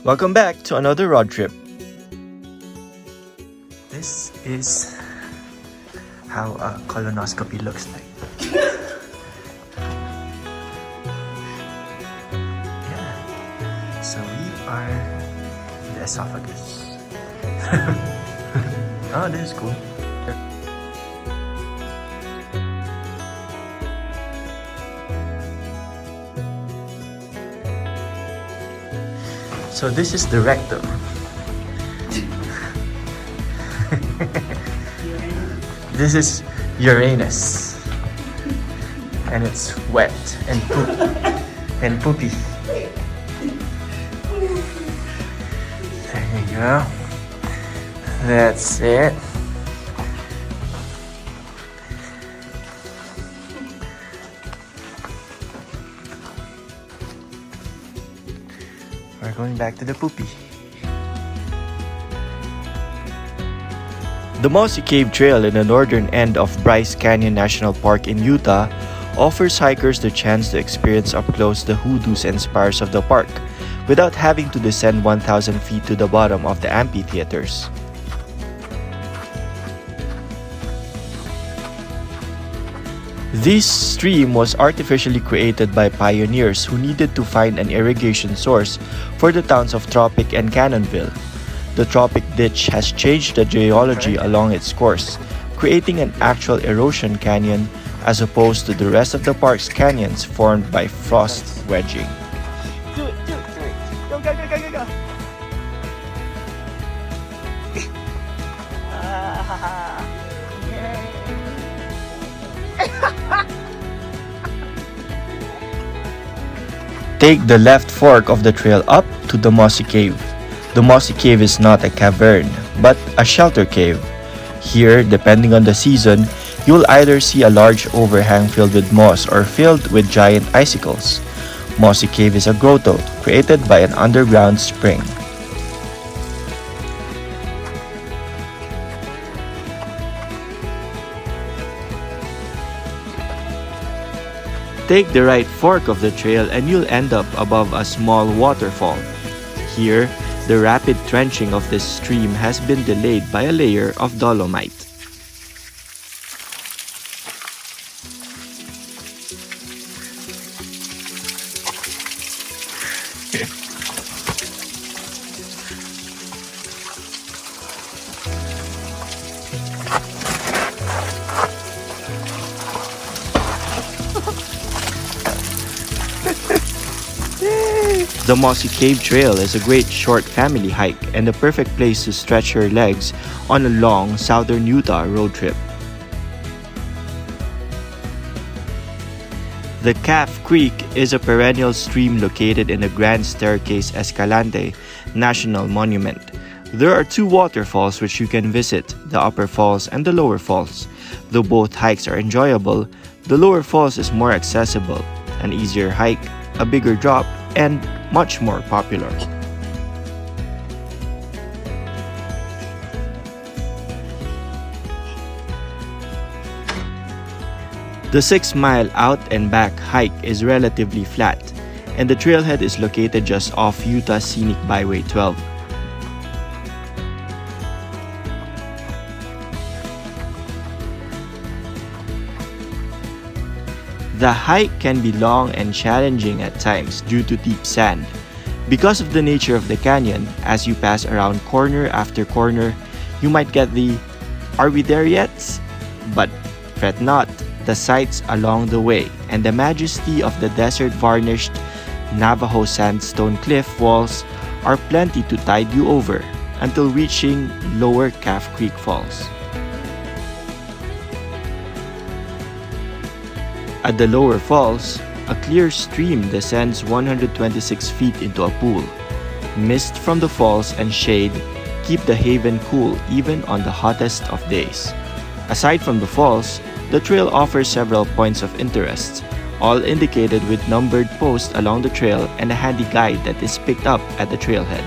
Welcome back to another road trip. This is how a colonoscopy looks like. Yeah. So we are in the esophagus. Oh, this is cool. So this is the rectum. This is Uranus. And it's wet and poopy. There you go. That's it. We're going back to the poopy. The Mossy Cave Trail in the northern end of Bryce Canyon National Park in Utah offers hikers the chance to experience up close the hoodoos and spires of the park without having to descend 1,000 feet to the bottom of the amphitheaters. This stream was artificially created by pioneers who needed to find an irrigation source for the towns of Tropic and Cannonville. The Tropic ditch has changed the geology along its course, creating an actual erosion canyon as opposed to the rest of the park's canyons formed by frost wedging. Do it. Go. Take the left fork of the trail up to the Mossy Cave. The Mossy Cave is not a cavern, but a shelter cave. Here, depending on the season, you'll either see a large overhang filled with moss or filled with giant icicles. Mossy Cave is a grotto created by an underground spring. Take the right fork of the trail and you'll end up above a small waterfall. Here, the rapid trenching of this stream has been delayed by a layer of dolomite. The Mossy Cave Trail is a great short family hike and the perfect place to stretch your legs on a long southern Utah road trip. The Calf Creek is a perennial stream located in the Grand Staircase Escalante National Monument. There are two waterfalls which you can visit, the Upper Falls and the Lower Falls. Though both hikes are enjoyable, the Lower Falls is more accessible, an easier hike, a bigger drop, and much more popular. The 6-mile out and back hike is relatively flat, and the trailhead is located just off Utah Scenic Byway 12. The hike can be long and challenging at times due to deep sand. Because of the nature of the canyon, as you pass around corner after corner, you might get the "Are we there yet?" But fret not, the sights along the way and the majesty of the desert-varnished Navajo sandstone cliff walls are plenty to tide you over until reaching Lower Calf Creek Falls. At the lower falls, a clear stream descends 126 feet into a pool. Mist from the falls and shade keep the haven cool even on the hottest of days. Aside from the falls, the trail offers several points of interest, all indicated with numbered posts along the trail and a handy guide that is picked up at the trailhead.